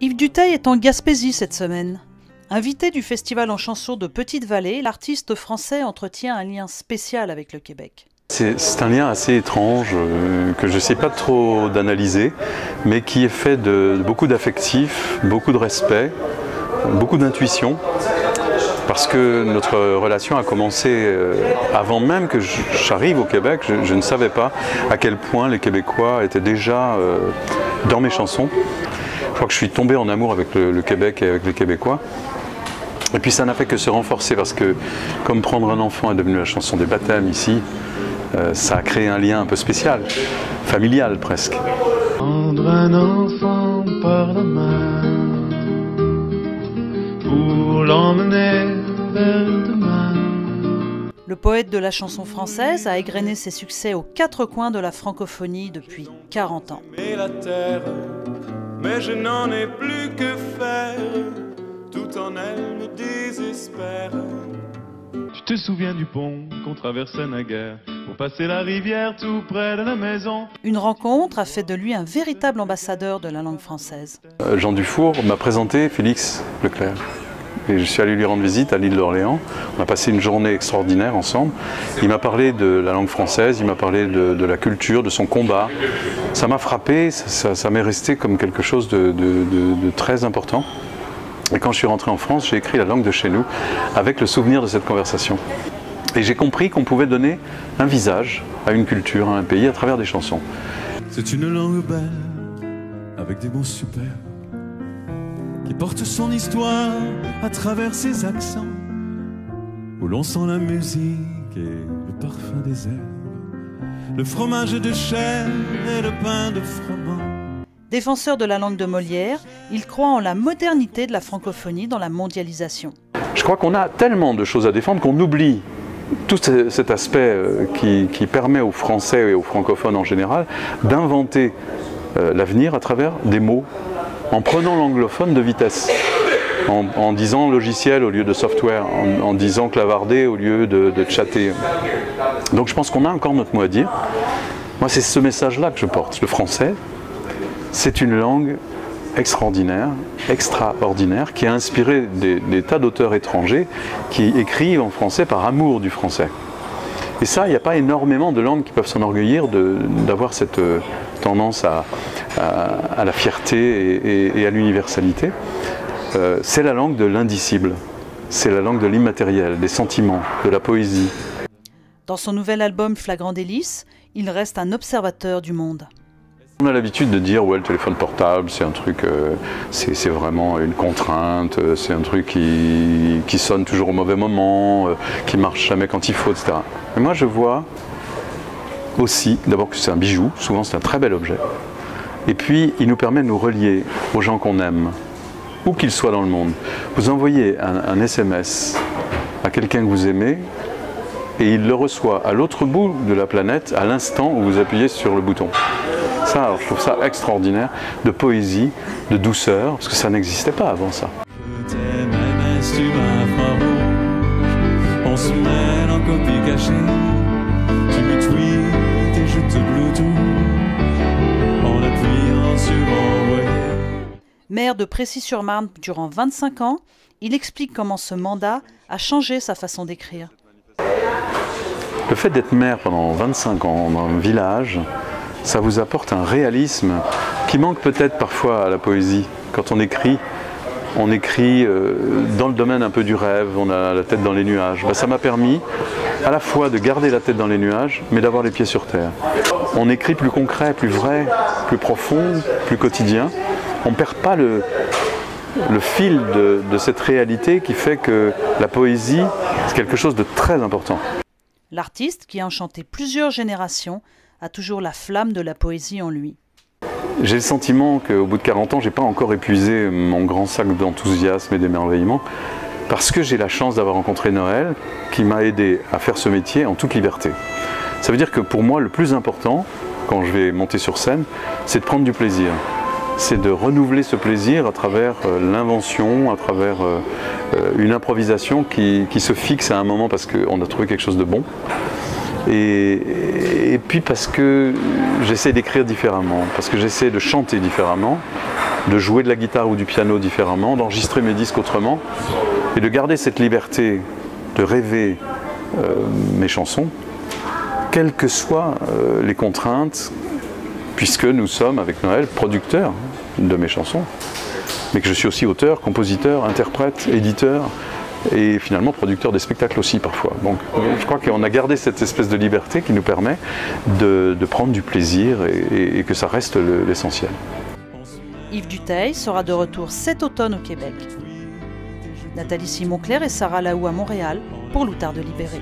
Yves Dutheil est en Gaspésie cette semaine. Invité du festival en chanson de Petite-Vallée, l'artiste français entretient un lien spécial avec le Québec. C'est un lien assez étrange que je ne sais pas trop d'analyser, mais qui est fait de beaucoup d'affectif, beaucoup de respect, beaucoup d'intuition. Parce que notre relation a commencé avant même que j'arrive au Québec. Je ne savais pas à quel point les Québécois étaient déjà dans mes chansons. Je crois que je suis tombé en amour avec le Québec et avec les Québécois. Et puis ça n'a fait que se renforcer parce que comme prendre un enfant est devenu la chanson des baptêmes ici, ça a créé un lien un peu spécial, familial presque. Prendre un enfant par la main pour l'emmener vers demain. Le poète de la chanson française a égrené ses succès aux quatre coins de la francophonie depuis 40 ans. La terre, mais je n'en ai plus que faire, tout en elle me désespère. Tu te souviens du pont qu'on traversait naguère pour passer la rivière tout près de la maison? Une rencontre a fait de lui un véritable ambassadeur de la langue française. Jean Dufour m'a présenté Félix Leclerc. Et je suis allé lui rendre visite à l'île d'Orléans. On a passé une journée extraordinaire ensemble. Il m'a parlé de la langue française, il m'a parlé de la culture, de son combat. Ça m'a frappé, ça m'est resté comme quelque chose de très important. Et quand je suis rentré en France, j'ai écrit La langue de chez nous avec le souvenir de cette conversation. Et j'ai compris qu'on pouvait donner un visage à une culture, à un pays, à travers des chansons. C'est une langue belle, avec des mots super, qui porte son histoire à travers ses accents, où l'on sent la musique et le parfum des herbes, le fromage de chèvre et le pain de froment. Défenseur de la langue de Molière, il croit en la modernité de la francophonie dans la mondialisation. Je crois qu'on a tellement de choses à défendre qu'on oublie tout cet aspect qui permet aux Français et aux francophones en général d'inventer l'avenir à travers des mots, en prenant l'anglophone de vitesse, en disant logiciel au lieu de software, en disant clavardé au lieu de chatter. Donc je pense qu'on a encore notre mot à dire. Moi, c'est ce message-là que je porte. Le français, c'est une langue extraordinaire, qui a inspiré des tas d'auteurs étrangers qui écrivent en français par amour du français. Et ça, il n'y a pas énormément de langues qui peuvent s'enorgueillir d'avoir cette tendance à la fierté et à l'universalité. C'est la langue de l'indicible, c'est la langue de l'immatériel, des sentiments, de la poésie. Dans son nouvel album Flagrant délice, il reste un observateur du monde. On a l'habitude de dire ouais, le téléphone portable, c'est un truc, c'est vraiment une contrainte, c'est un truc qui sonne toujours au mauvais moment, qui marche jamais quand il faut, etc. Mais moi je vois aussi, d'abord que c'est un bijou, souvent c'est un très bel objet, et puis il nous permet de nous relier aux gens qu'on aime, où qu'ils soient dans le monde. Vous envoyez un SMS à quelqu'un que vous aimez, et il le reçoit à l'autre bout de la planète à l'instant où vous appuyez sur le bouton. Ça, alors, je trouve ça extraordinaire, de poésie, de douceur, parce que ça n'existait pas avant ça. Je t'aime, même si tu m'as on se mêle en copie cachée, tu me tweets et je te Bluetooth, en appuyant sur envoyer. Maire de Précy-sur-Marne durant 25 ans, il explique comment ce mandat a changé sa façon d'écrire. Le fait d'être maire pendant 25 ans dans un village, ça vous apporte un réalisme qui manque peut-être parfois à la poésie. Quand on écrit dans le domaine un peu du rêve, on a la tête dans les nuages. Ça m'a permis à la fois de garder la tête dans les nuages, mais d'avoir les pieds sur terre. On écrit plus concret, plus vrai, plus profond, plus quotidien. On ne perd pas le fil de cette réalité qui fait que la poésie, c'est quelque chose de très important. L'artiste, qui a enchanté plusieurs générations, a toujours la flamme de la poésie en lui. J'ai le sentiment qu'au bout de 40 ans, je n'ai pas encore épuisé mon grand sac d'enthousiasme et d'émerveillement, parce que j'ai la chance d'avoir rencontré Noël, qui m'a aidé à faire ce métier en toute liberté. Ça veut dire que pour moi, le plus important, quand je vais monter sur scène, c'est de prendre du plaisir. C'est de renouveler ce plaisir à travers l'invention, à travers une improvisation qui se fixe à un moment parce qu'on a trouvé quelque chose de bon. Et puis parce que j'essaie d'écrire différemment, parce que j'essaie de chanter différemment, de jouer de la guitare ou du piano différemment, d'enregistrer mes disques autrement, et de garder cette liberté de rêver mes chansons, quelles que soient les contraintes, puisque nous sommes, avec Noël, producteurs de mes chansons, mais que je suis aussi auteur, compositeur, interprète, éditeur, et finalement producteur des spectacles aussi parfois. Donc je crois qu'on a gardé cette espèce de liberté qui nous permet de prendre du plaisir et que ça reste l'essentiel. Yves Dutheil sera de retour cet automne au Québec. Nathalie Simon-Claire et Sarah Laou à Montréal pour l'Outarde Libérée.